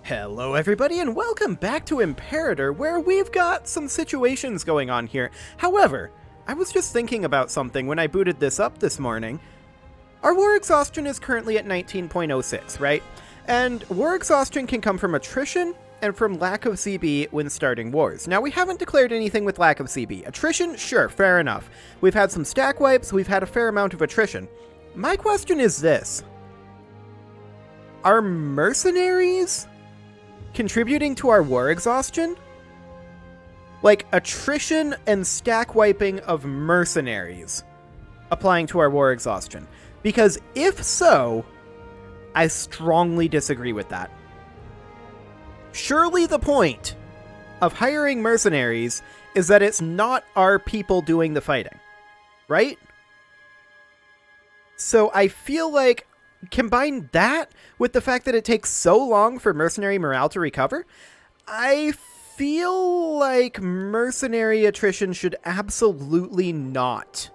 Hello everybody and welcome back to Imperator, where we've got some situations going on here. However, I was just thinking about something when I booted this up this morning. Our war exhaustion is currently at 19.06, right? And war exhaustion can come from attrition and from lack of CB when starting wars. Now, we haven't declared anything with lack of CB. Attrition, sure, fair enough. We've had some stack wipes, we've had a fair amount of attrition. My question is this. Are mercenaries contributing to our war exhaustion? Like attrition and stack wiping of mercenaries applying to our war exhaustion? Because if so, I strongly disagree with that. Surely the point of hiring mercenaries is that it's not our people doing the fighting, right? So I feel like combine that with the fact that it takes so long for mercenary morale to recover, I feel like mercenary attrition should absolutely not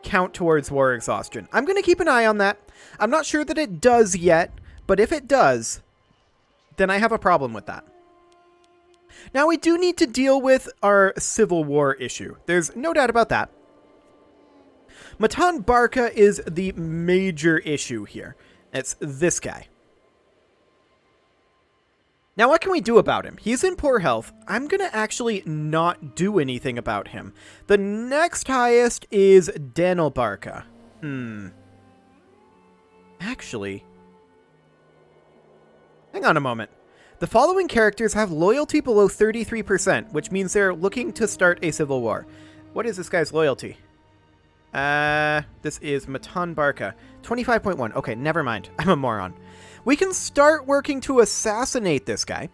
count towards war exhaustion. I'm going to keep an eye on that. I'm not sure that it does yet, but if it does, then I have a problem with that. Now, we do need to deal with our civil war issue. There's no doubt about that. Matan Barca is the major issue here. It's this guy. Now, what can we do about him? He's in poor health. I'm going to actually not do anything about him. The next highest is Daniel Barca. Actually, hang on a moment. The following characters have loyalty below 33%, which means they're looking to start a civil war. What is this guy's loyalty? This is Matan Barca. 25.1. Okay, never mind. I'm a moron. We can start working to assassinate this guy.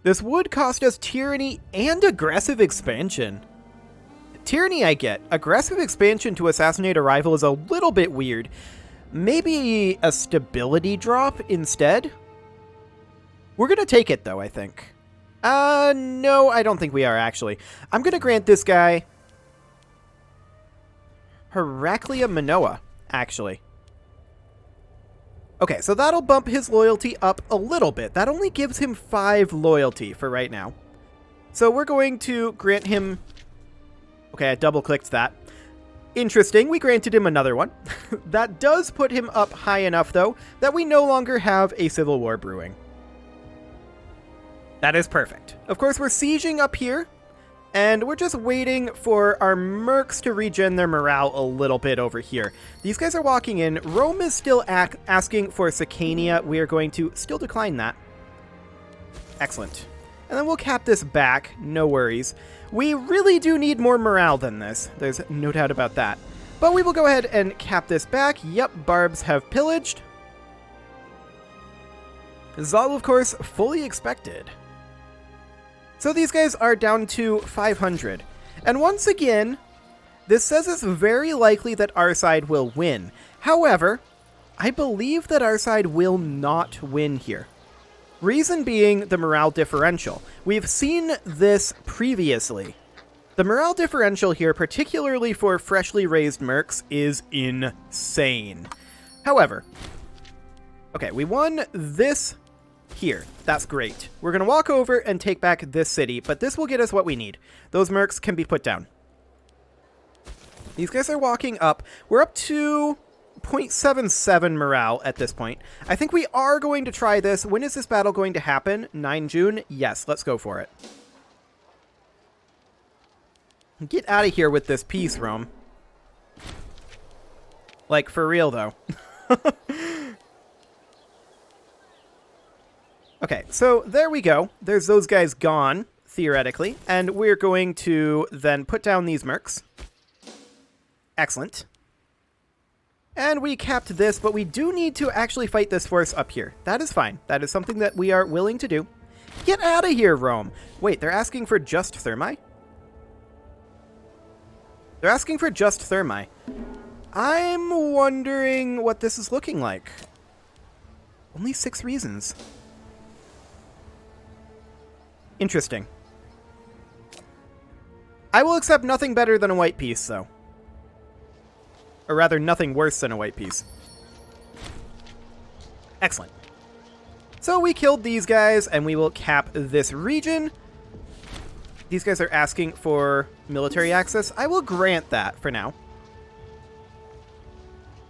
This would cost us tyranny and aggressive expansion. Tyranny I get. Aggressive expansion to assassinate a rival is a little bit weird. Maybe a stability drop instead? We're gonna take it though, I think. No, I don't think we are actually. I'm gonna grant this guy Heraclea Manoa, actually. Okay, so that'll bump his loyalty up a little bit. That only gives him 5 loyalty for right now. So we're going to grant him... Okay, I double-clicked that. Interesting, we granted him another one. That does put him up high enough, though, that we no longer have a civil war brewing. That is perfect. Of course, we're sieging up here. And we're just waiting for our mercs to regen their morale a little bit over here. These guys are walking in. Rome is still asking for Sicania. We are going to still decline that. Excellent. And then we'll cap this back. No worries. We really do need more morale than this. There's no doubt about that. But we will go ahead and cap this back. Yep, barbs have pillaged. Zal, of course, fully expected. So these guys are down to 500. And once again, this says it's very likely that our side will win. However, I believe that our side will not win here. Reason being the morale differential. We've seen this previously. The morale differential here, particularly for freshly raised mercs, is insane. However, okay, we won this here. That's great. We're going to walk over and take back this city, but this will get us what we need. Those mercs can be put down. These guys are walking up. We're up to 0.77 morale at this point. I think we are going to try this. When is this battle going to happen? 9 June? Yes, let's go for it. Get out of here with this peace, Rome. Like, for real, though. Okay, so there we go. There's those guys gone, theoretically. And we're going to then put down these mercs. Excellent. And we capped this, but we do need to actually fight this force up here. That is fine. That is something that we are willing to do. Get out of here, Rome. Wait, they're asking for just thermi? They're asking for just thermi. I'm wondering what this is looking like. Only 6 reasons. Interesting. I will accept nothing better than a white piece, though. Or rather, nothing worse than a white piece. Excellent. So we killed these guys, and we will cap this region. These guys are asking for military access. I will grant that for now.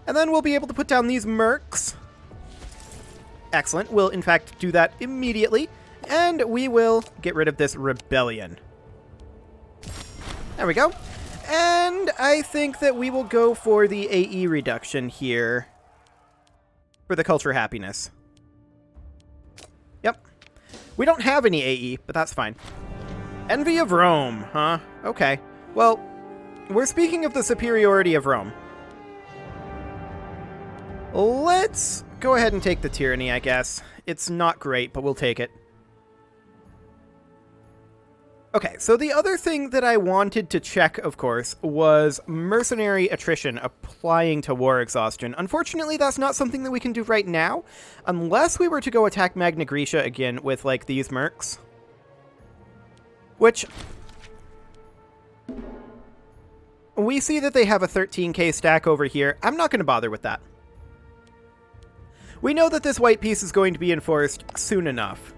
And then we'll be able to put down these mercs. Excellent. We'll, in fact, do that immediately. And we will get rid of this rebellion. There we go. And I think that we will go for the AE reduction here for the culture happiness. Yep. We don't have any AE, but that's fine. Envy of Rome, huh? Okay. Well, we're speaking of the superiority of Rome. Let's go ahead and take the tyranny, I guess. It's not great, but we'll take it. Okay, so the other thing that I wanted to check, of course, was mercenary attrition applying to war exhaustion. Unfortunately, that's not something that we can do right now, unless we were to go attack Magna Graecia again with, like, these mercs. Which, we see that they have a 13k stack over here. I'm not going to bother with that. We know that this white piece is going to be enforced soon enough.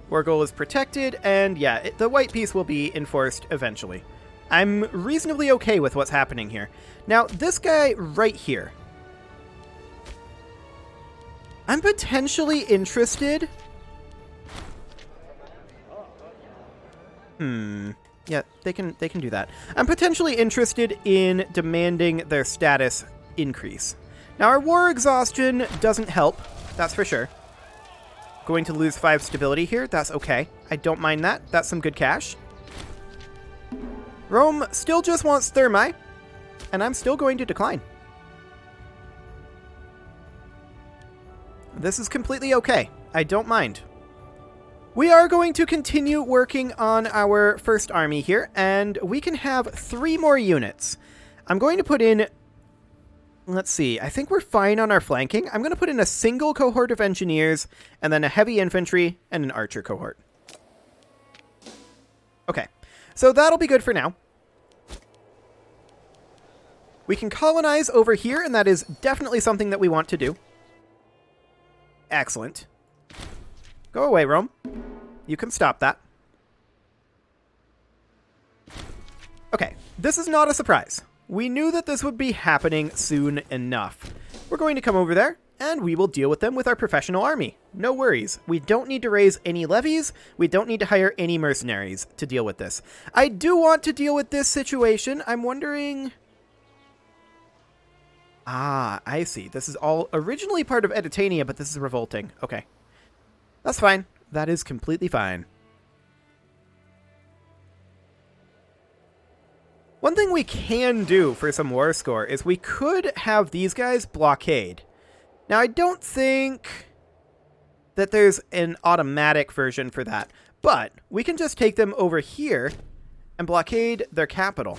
War goal is protected, and yeah, the white piece will be enforced eventually. I'm reasonably okay with what's happening here. Now, this guy right here. I'm potentially interested. Yeah, they can do that. I'm potentially interested in demanding their status increase. Now, our war exhaustion doesn't help, that's for sure. Going to lose 5 stability here, that's okay. I don't mind that. That's some good cash. Rome still just wants Thermae, and I'm still going to decline. This is completely okay. I don't mind. We are going to continue working on our first army here, and we can have 3 more units. I'm going to put in... Let's see, I think we're fine on our flanking. I'm going to put in a single cohort of engineers, and then a heavy infantry, and an archer cohort. Okay, so that'll be good for now. We can colonize over here, and that is definitely something that we want to do. Excellent. Go away, Rome. You can stop that. Okay, this is not a surprise. We knew that this would be happening soon enough. We're going to come over there, and we will deal with them with our professional army. No worries. We don't need to raise any levies. We don't need to hire any mercenaries to deal with this. I do want to deal with this situation. I'm wondering... Ah, I see. This is all originally part of Italia, but this is revolting. Okay. That's fine. That is completely fine. One thing we can do for some war score is we could have these guys blockade. Now, I don't think that there's an automatic version for that, but we can just take them over here and blockade their capital.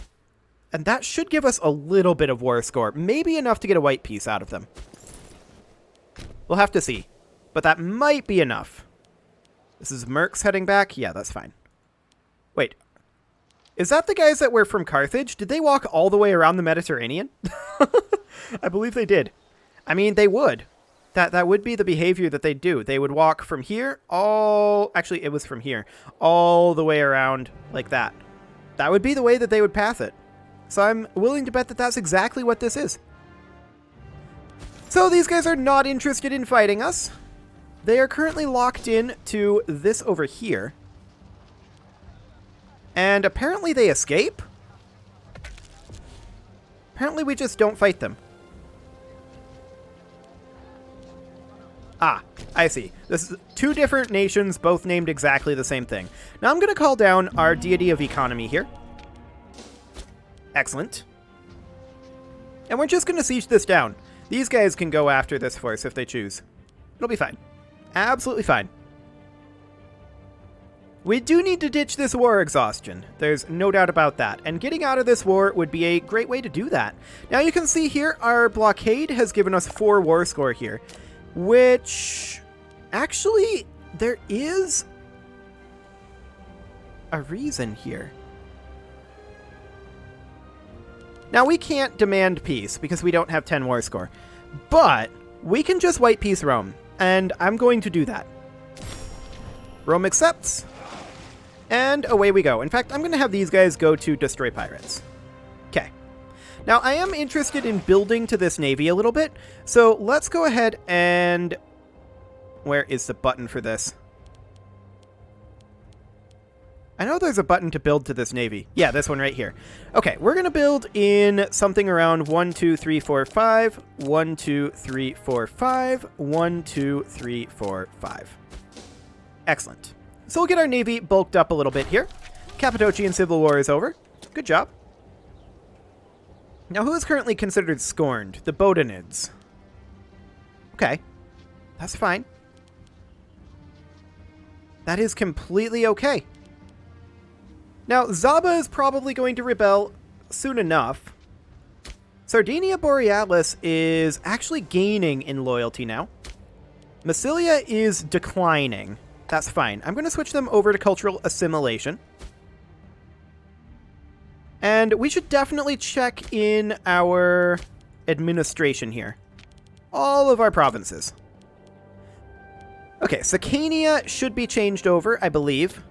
And that should give us a little bit of war score, maybe enough to get a white piece out of them. We'll have to see, but that might be enough. This is mercs heading back. Yeah, that's fine. Wait. Is that the guys that were from Carthage? Did they walk all the way around the Mediterranean? I believe they did. I mean, they would. That would be the behavior that they'd do. They would walk from here all... Actually, it was from here. All the way around like that. That would be the way that they would path it. So I'm willing to bet that that's exactly what this is. So these guys are not interested in fighting us. They are currently locked in to this over here. And apparently they escape? Apparently we just don't fight them. Ah, I see. This is 2 different nations, both named exactly the same thing. Now I'm going to call down our deity of economy here. Excellent. And we're just going to siege this down. These guys can go after this force if they choose. It'll be fine. Absolutely fine. We do need to ditch this war exhaustion. There's no doubt about that. And getting out of this war would be a great way to do that. Now you can see here our blockade has given us 4 war score here. Which, actually, there is a reason here. Now we can't demand peace because we don't have 10 war score. But we can just white peace Rome. and I'm going to do that. Rome accepts, and away we go. In fact, I'm going to have these guys go to destroy pirates. Okay. Now, I am interested in building to this navy a little bit, so let's go ahead and... Where is the button for this? I know there's a button to build to this navy. Yeah, this one right here. Okay, we're going to build in something around 1, 2, 3, 4, 5. 1, 2, 3, 4, 5. 1, 2, 3, 4, 5. Excellent. So we'll get our navy bulked up a little bit here. Cappadocian Civil War is over. Good job. Now, who is currently considered scorned? The Bodanids. Okay. That's fine. That is completely okay. Now, Zaba is probably going to rebel soon enough. Sardinia Borealis is actually gaining in loyalty now. Massilia is declining. That's fine. I'm going to switch them over to cultural assimilation. And we should definitely check in our administration here. All of our provinces. Okay, Sicania should be changed over, I believe.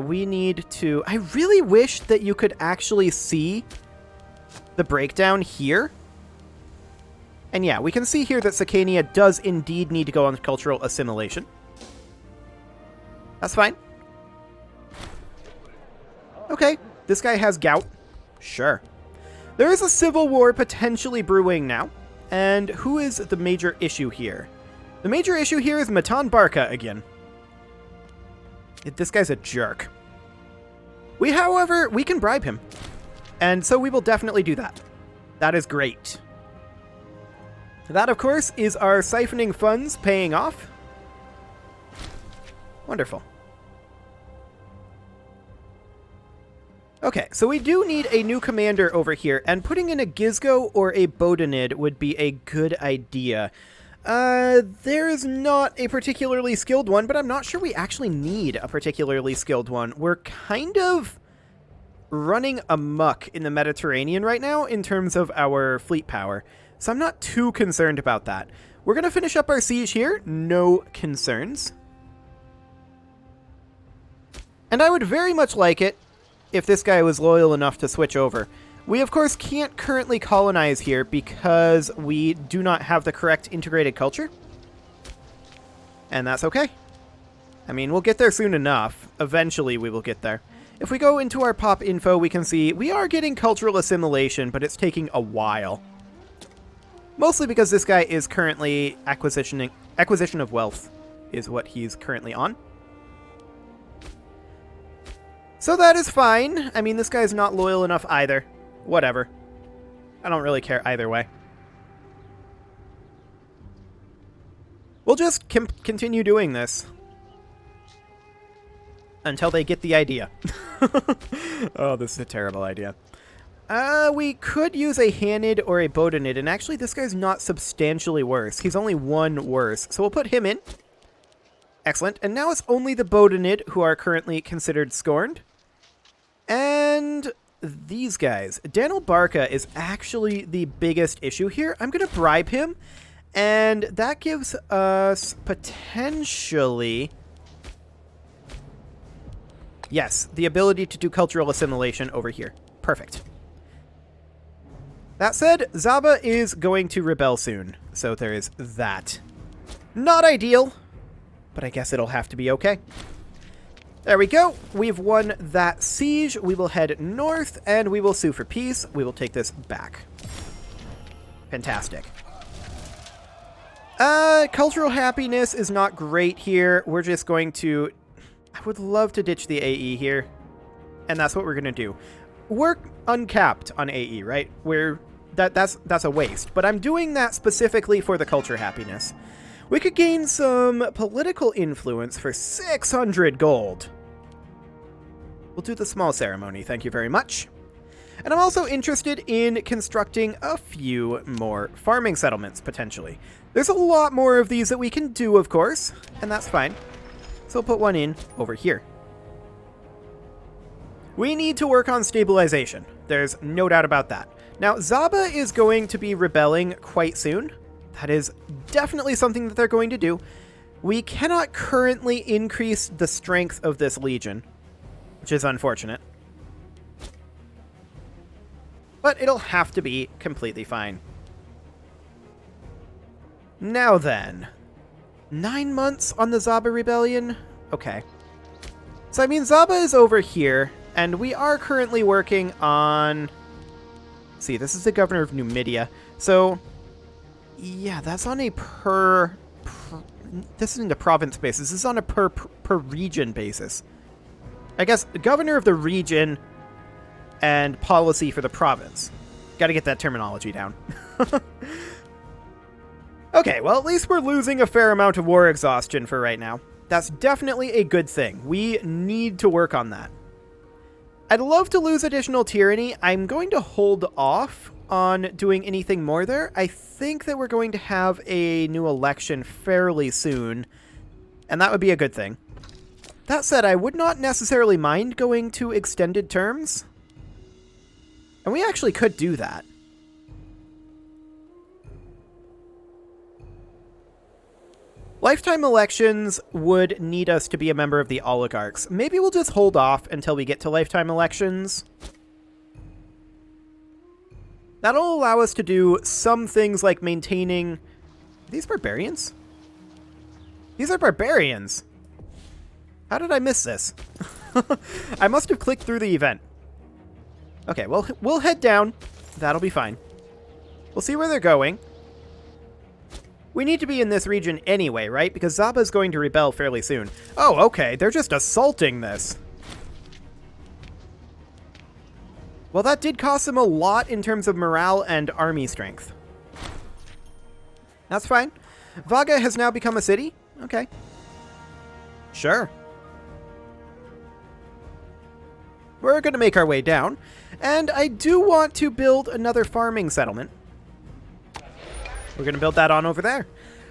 We need to... I really wish that you could actually see the breakdown here. And yeah, we can see here that Sicania does indeed need to go on cultural assimilation. That's fine. Okay, this guy has gout. Sure. There is a civil war potentially brewing now. And who is the major issue here? The major issue here is Matan Barca again. This guy's a jerk. However, we can bribe him. And so we will definitely do that. That is great. That, of course, is our siphoning funds paying off. Wonderful. Okay, so we do need a new commander over here, and putting in a Gizgo or a Bodanid would be a good idea. There is not a particularly skilled one, but I'm not sure we actually need a particularly skilled one. We're kind of running amok in the Mediterranean right now in terms of our fleet power, so I'm not too concerned about that. We're going to finish up our siege here. No concerns. And I would very much like it if this guy was loyal enough to switch over. We, of course, can't currently colonize here because we do not have the correct integrated culture. And that's okay. I mean, we'll get there soon enough. Eventually, we will get there. If we go into our pop info, we can see we are getting cultural assimilation, but it's taking a while. Mostly because this guy is currently acquisition of wealth is what he's currently on. So that is fine. I mean, this guy's not loyal enough either. Whatever. I don't really care either way. We'll just continue doing this until they get the idea. Oh, this is a terrible idea. We could use a Hanid or a Bodanid, and actually this guy's not substantially worse. He's only one worse, so we'll put him in. Excellent. And now it's only the Bodanid who are currently considered scorned. And these guys. Daniel Barca is actually the biggest issue here. I'm going to bribe him, and that gives us potentially... Yes, the ability to do cultural assimilation over here. Perfect. That said, Zaba is going to rebel soon, so there is that. Not ideal, but I guess it'll have to be okay. There we go. We've won that siege. We will head north, and we will sue for peace. We will take this back. Fantastic. Cultural happiness is not great here. We're just going to... I would love to ditch the AE here, and that's what we're going to do. We're uncapped on AE, right? That's a waste, but I'm doing that specifically for the culture happiness. We could gain some political influence for 600 gold. We'll do the small ceremony, thank you very much. And I'm also interested in constructing a few more farming settlements, potentially. There's a lot more of these that we can do, of course, and that's fine. So we'll put one in over here. We need to work on stabilization. There's no doubt about that. Now, Zaba is going to be rebelling quite soon. That is definitely something that they're going to do. We cannot currently increase the strength of this legion, which is unfortunate. But it'll have to be completely fine. Now then, 9 months on the Zaba Rebellion? Okay. So, I mean, Zaba is over here, and we are currently working on... Let's see, this is the governor of Numidia. So, yeah, that's on a this isn't a province basis. This is on a per region basis. I guess governor of the region and policy for the province. Got to get that terminology down. Okay, well, at least we're losing a fair amount of war exhaustion for right now. That's definitely a good thing. We need to work on that. I'd love to lose additional tyranny. I'm going to hold off on doing anything more there. I think that we're going to have a new election fairly soon, and that would be a good thing. That said, I would not necessarily mind going to extended terms, and we actually could do that. Lifetime elections would need us to be a member of the oligarchs. Maybe we'll just hold off until we get to lifetime elections. That'll allow us to do some things like maintaining... Are these barbarians? These are barbarians! How did I miss this? I must have clicked through the event. Okay, well, we'll head down. That'll be fine. We'll see where they're going. We need to be in this region anyway, right? Because Zaba is going to rebel fairly soon. Oh, okay. They're just assaulting this. Well, that did cost them a lot in terms of morale and army strength. That's fine. Vaga has now become a city? Okay. Sure. We're going to make our way down. And I do want to build another farming settlement. We're going to build that on over there.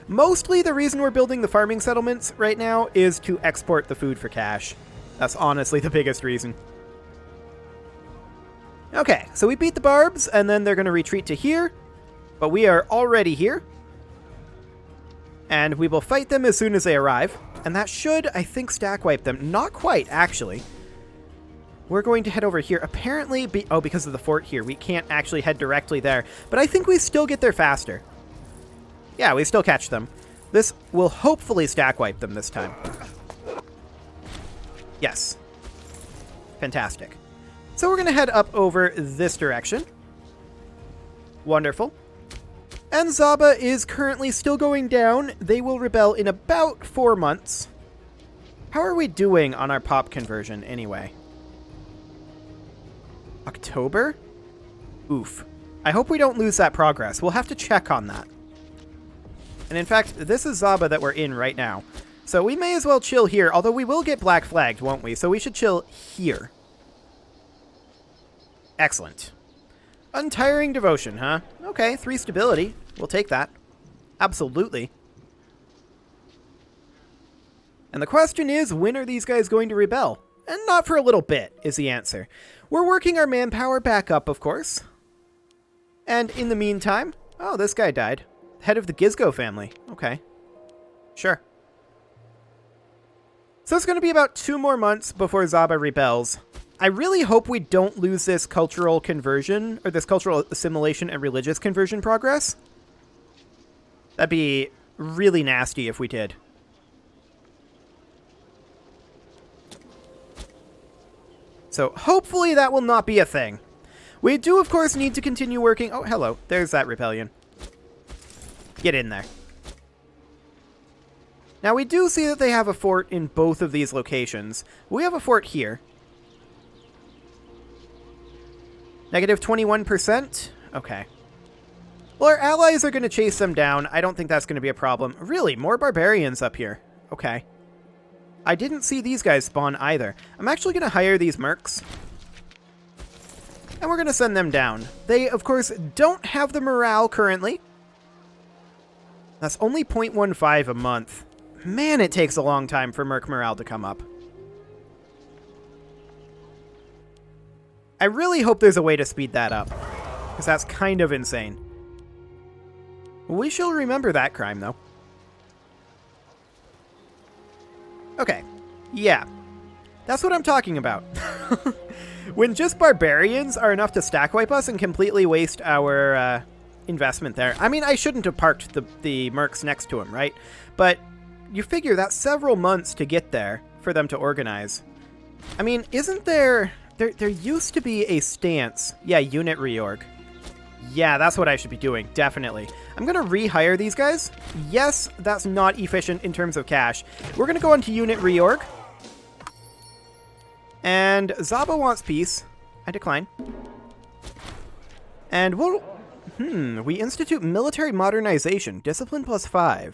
Mostly the reason we're building the farming settlements right now is to export the food for cash. That's honestly the biggest reason. Okay, so we beat the Barbs, and then they're going to retreat to here. But we are already here. And we will fight them as soon as they arrive. And that should, I think, stack wipe them. Not quite, actually. We're going to head over here. Apparently, because of the fort here, we can't actually head directly there. But I think we still get there faster. Yeah, we still catch them. This will hopefully stack wipe them this time. Yes. Fantastic. So we're going to head up over this direction. Wonderful. And Zaba is currently still going down. They will rebel in about 4 months. How are we doing on our pop conversion anyway? October? Oof. I hope we don't lose that progress. We'll have to check on that. And in fact, this is Zaba that we're in right now. So we may as well chill here, although we will get black flagged, won't we? So we should chill here. Excellent. Untiring devotion, huh? Okay, 3 stability. We'll take that. Absolutely. And the question is, when are these guys going to rebel? And not for a little bit, is the answer. We're working our manpower back up, of course. And in the meantime... Oh, this guy died. Head of the Gizgo family. Okay. Sure. So it's going to be about 2 more months before Zaba rebels. I really hope we don't lose this cultural conversion, or this cultural assimilation and religious conversion progress. That'd be really nasty if we did. So hopefully that will not be a thing. We do, of course, need to continue working... Oh, hello. There's that rebellion. Get in there. Now, we do see that they have a fort in both of these locations. We have a fort here. Negative 21%? Okay. Well, our allies are going to chase them down. I don't think that's going to be a problem. Really, more barbarians up here. Okay. I didn't see these guys spawn either. I'm actually going to hire these mercs. And we're going to send them down. They, of course, don't have the morale currently. That's only 0.15 a month. Man, it takes a long time for merc morale to come up. I really hope there's a way to speed that up, because that's kind of insane. We shall remember that crime, though. Okay. Yeah. That's what I'm talking about. When just barbarians are enough to stack wipe us and completely waste our investment there. I mean, I shouldn't have parked the mercs next to him, right? But you figure that's several months to get there for them to organize. I mean, isn't there used to be a stance. Yeah, unit reorg. Yeah, that's what I should be doing, definitely. I'm going to rehire these guys. Yes, that's not efficient in terms of cash. We're going to go on to unit reorg. And Zaba wants peace. I decline. And we'll... we institute military modernization. Discipline +5.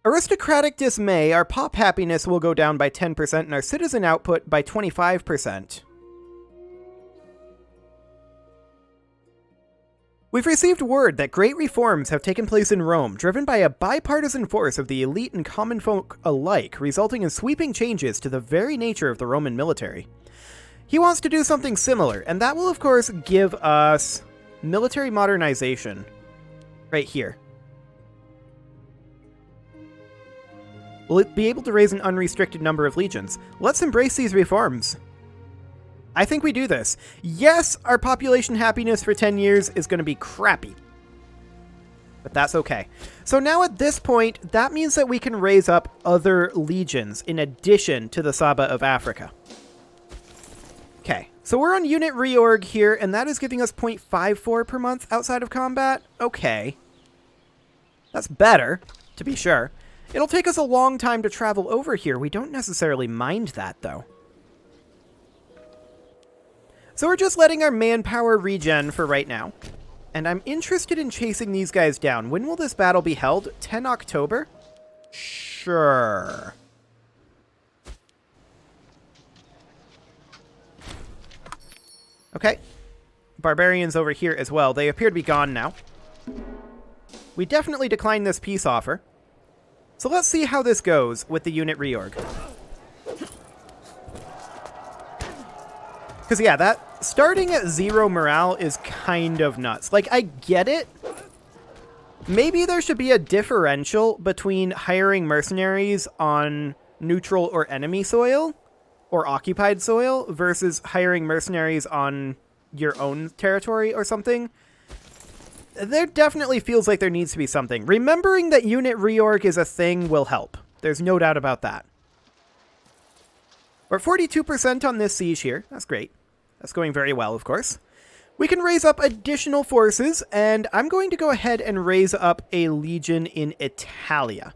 Aristocratic dismay. Our pop happiness will go down by 10% and our citizen output by 25%. We've received word that great reforms have taken place in Rome, driven by a bipartisan force of the elite and common folk alike, resulting in sweeping changes to the very nature of the Roman military. He wants to do something similar, and that will, of course, give us military modernization right here. Will it be able to raise an unrestricted number of legions? Let's embrace these reforms. I think we do this. Yes, our population happiness for 10 years is going to be crappy. But that's okay. So now at this point, that means that we can raise up other legions in addition to the Zaba of Africa. Okay, so we're on unit reorg here, and that is giving us 0.54 per month outside of combat. Okay. That's better, to be sure. It'll take us a long time to travel over here. We don't necessarily mind that, though. So we're just letting our manpower regen for right now. And I'm interested in chasing these guys down. When will this battle be held? 10 October? Sure. Okay. Barbarians over here as well. They appear to be gone now. We definitely declined this peace offer. So let's see how this goes with the unit reorg. Because, yeah, that starting at 0 morale is kind of nuts. Like, I get it. Maybe there should be a differential between hiring mercenaries on neutral or enemy soil or occupied soil versus hiring mercenaries on your own territory or something. There definitely feels like there needs to be something. Remembering that unit reorg is a thing will help. There's no doubt about that. We're at 42% on this siege here. That's great. That's going very well, of course. We can raise up additional forces, and I'm going to go ahead and raise up a legion in Italia.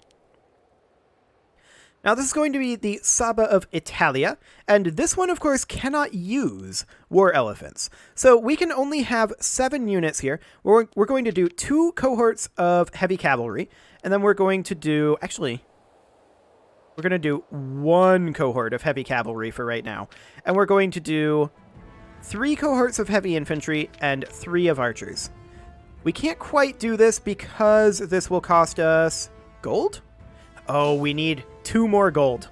Now, this is going to be the Zaba of Italia, and this one, of course, cannot use war elephants. So we can only have 7 units here. We're going to do 2 cohorts of heavy cavalry, and then we're going to do... Actually, we're going to do 1 cohort of heavy cavalry for right now. And we're going to do 3 cohorts of heavy infantry and 3 of archers. We can't quite do this because this will cost us gold? Oh, we need 2 more gold.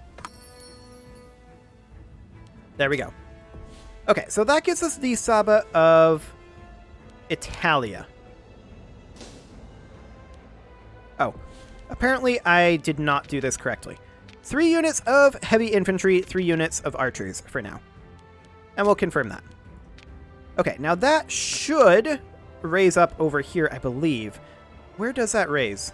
There we go. Okay, so that gives us the Zaba of Italia. Oh, apparently I did not do this correctly. 3 units of heavy infantry, 3 units of archers for now. And we'll confirm that. Okay, now that should raise up over here, I believe. Where does that raise?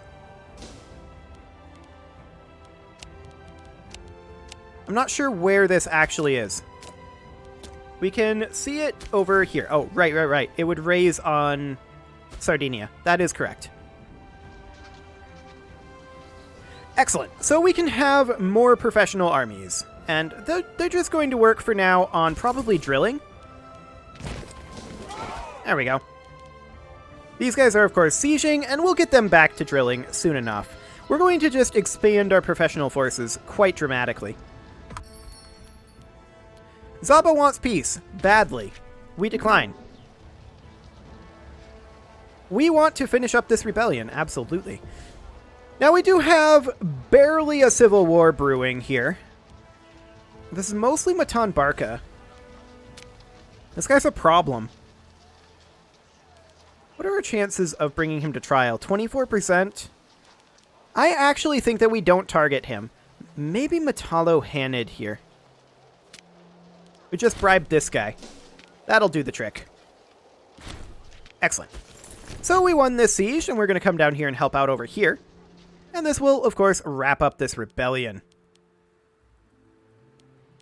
I'm not sure where this actually is. We can see it over here. Oh, right. It would raise on Sardinia. That is correct. Excellent. So we can have more professional armies. And they're just going to work for now on probably drilling. There we go. These guys are, of course, sieging, and we'll get them back to drilling soon enough. We're going to just expand our professional forces quite dramatically. Zaba wants peace. Badly. We decline. We want to finish up this rebellion. Absolutely. Now, we do have barely a civil war brewing here. This is mostly Matan Barca. This guy's a problem. What are our chances of bringing him to trial? 24%? I actually think that we don't target him. Maybe Metallo Hanid here. We just bribed this guy. That'll do the trick. Excellent. So we won this siege, and we're going to come down here and help out over here. And this will, of course, wrap up this rebellion.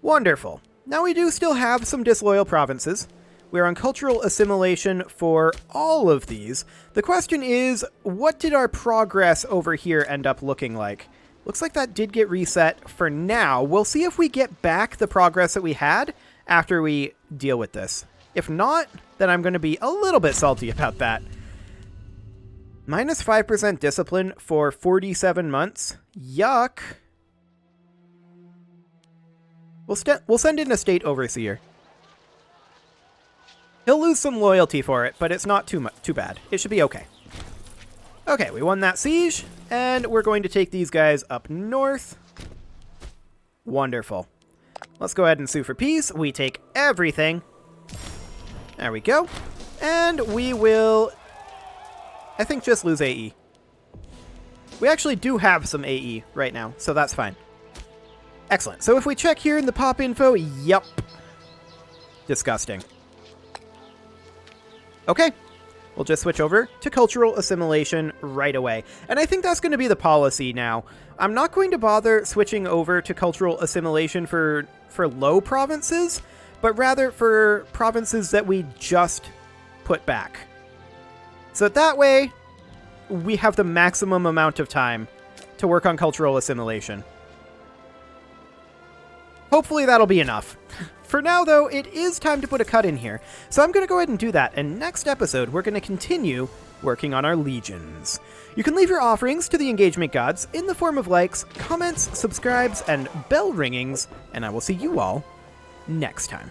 Wonderful. Now we do still have some disloyal provinces. We're on cultural assimilation for all of these. The question is, what did our progress over here end up looking like? Looks like that did get reset for now. We'll see if we get back the progress that we had after we deal with this. If not, then I'm going to be a little bit salty about that. Minus 5% discipline for 47 months. Yuck. We'll send in a state overseer. He'll lose some loyalty for it, but it's not too bad. It should be okay. Okay, we won that siege, and we're going to take these guys up north. Wonderful. Let's go ahead and sue for peace. We take everything. There we go. And we will, I think, just lose AE. We actually do have some AE right now, so that's fine. Excellent. So if we check here in the pop info, yep. Disgusting. Okay. We'll just switch over to cultural assimilation right away. And I think that's going to be the policy now. I'm not going to bother switching over to cultural assimilation for low provinces, but rather for provinces that we just put back. So that way, we have the maximum amount of time to work on cultural assimilation. Hopefully that'll be enough. For now, though, it is time to put a cut in here. So I'm going to go ahead and do that, and next episode, we're going to continue working on our legions. You can leave your offerings to the engagement gods in the form of likes, comments, subscribes, and bell ringings, and I will see you all next time.